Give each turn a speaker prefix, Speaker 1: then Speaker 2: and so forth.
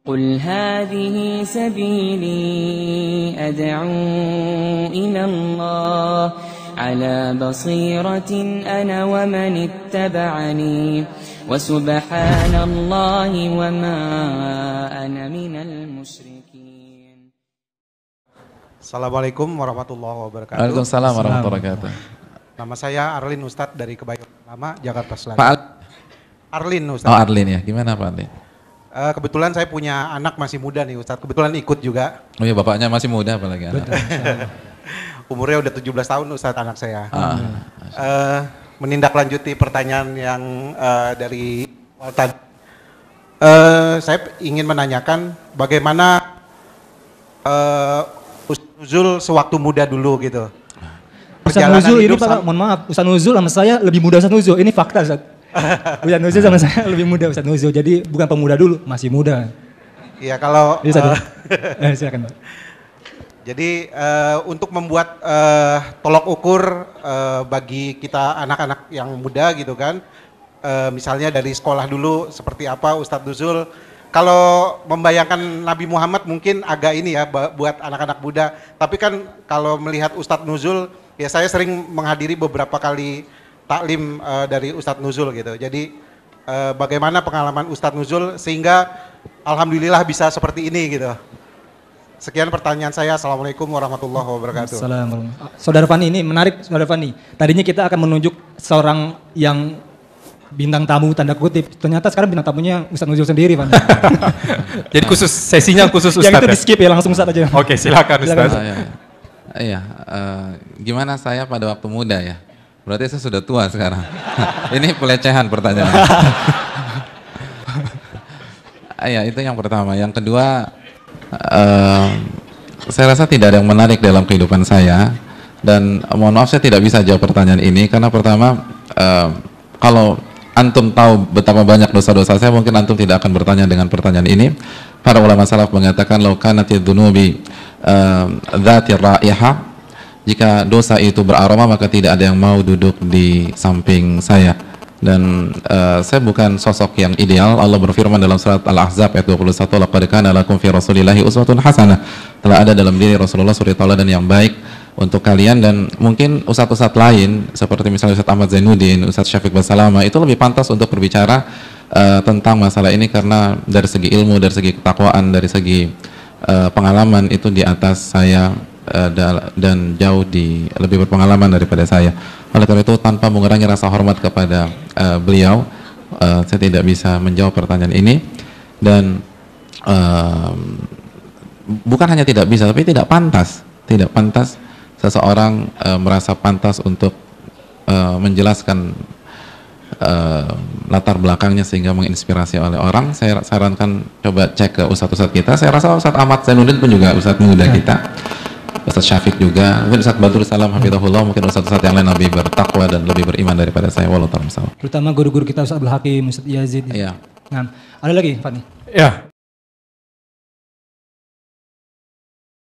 Speaker 1: قل هذه سبيلي أدعو إلى الله على بصيرة أنا ومن اتبعني وسبحان الله وما أنا من المشركين.
Speaker 2: Assalamualaikum warahmatullahi wabarakatuh.
Speaker 3: Waalaikumsalam warahmatullahi wabarakatuh.
Speaker 2: Nama saya Arlin Ustadz dari Kebayoran, Jakarta Selatan.
Speaker 3: Pak
Speaker 2: Arlin Ustadz.
Speaker 3: Oh Arlin ya, gimana Pak Arlin?
Speaker 2: Kebetulan saya punya anak masih muda nih Ustadz, kebetulan ikut juga.
Speaker 3: Oh iya, bapaknya masih muda apalagi anak.
Speaker 2: Umurnya udah 17 tahun Ustadz anak saya. Menindaklanjuti pertanyaan yang dari tadi. Saya ingin menanyakan bagaimana Ustadz Nuzul sewaktu muda dulu gitu.
Speaker 4: Ustadz Nuzul ini Pak, mohon maaf, Ustadz Nuzul sama saya lebih muda Ustadz Nuzul, ini fakta Ustadz. Ustadz Nuzul sama saya lebih muda Ustadz Nuzul, jadi bukan pemuda dulu, masih muda.
Speaker 2: Iya kalau...
Speaker 4: Silakan Pak.
Speaker 2: Jadi untuk membuat tolok ukur bagi kita anak-anak yang muda gitu kan, misalnya dari sekolah dulu seperti apa Ustadz Nuzul. Kalau membayangkan Nabi Muhammad mungkin agak ini ya buat anak-anak muda. Tapi kan kalau melihat Ustadz Nuzul, ya saya sering menghadiri beberapa kali taklim dari Ustadz Nuzul gitu. Jadi bagaimana pengalaman Ustadz Nuzul sehingga alhamdulillah bisa seperti ini gitu. Sekian pertanyaan saya. Assalamualaikum warahmatullahi wabarakatuh.
Speaker 4: Assalamualaikum. Saudara Fani, ini menarik Saudara Fani. Tadinya kita akan menunjuk seorang yang bintang tamu tanda kutip. Ternyata sekarang bintang tamunya Ustadz Nuzul sendiri Fani.
Speaker 5: Jadi khusus sesinya khusus Ustadz.
Speaker 4: Yang itu di skip ya, langsung Ustadz aja.
Speaker 5: Oke, silakan Ustadz.
Speaker 3: Iya, gimana saya pada waktu muda ya? Berarti saya sudah tua sekarang. Ini pelecehan pertanyaan. Iya, itu yang pertama. Yang kedua, saya rasa tidak ada yang menarik dalam kehidupan saya. Dan mohon maaf saya tidak bisa jawab pertanyaan ini. Karena pertama, kalau antum tahu betapa banyak dosa-dosa saya, mungkin antum tidak akan bertanya dengan pertanyaan ini. Para ulama salaf mengatakan, "Lau kanati dzunubi dzatir raihah." Jika dosa itu beraroma, maka tidak ada yang mau duduk di samping saya. Dan saya bukan sosok yang ideal. Allah berfirman dalam surat Al-Ahzab ayat 21, "Laqad kana lakum fi Rasulillahi uswatun hasanah." Telah ada dalam diri Rasulullah suri tauladan yang baik untuk kalian. Dan mungkin ustadz-ustadz lain seperti misalnya Ustadz Ahmad Zainuddin, Ustadz Syafiq Basalama itu lebih pantas untuk berbicara tentang masalah ini, karena dari segi ilmu, dari segi ketakwaan, dari segi pengalaman itu di atas saya dan jauh lebih berpengalaman daripada saya. Oleh karena itu, tanpa mengurangi rasa hormat kepada beliau, saya tidak bisa menjawab pertanyaan ini. Dan bukan hanya tidak bisa, tapi tidak pantas seseorang merasa pantas untuk menjelaskan latar belakangnya sehingga menginspirasi oleh orang. Saya sarankan coba cek ke ustadz-ustadz kita. Saya rasa Ustadz Ahmad Zainuddin pun juga ustadz muda kita, Ustadz Syafiq juga, mungkin Ustadz Badrul Salam hafizahullah, mungkin ustadz-ustadz yang lain lebih bertakwa dan lebih beriman daripada saya. Wallahu ta'ala.
Speaker 4: Terutama guru-guru kita Ustadz Abdul Hakim, Ustadz Yazid.
Speaker 3: Iya.
Speaker 4: Nah, ada lagi Fani?
Speaker 5: Ya,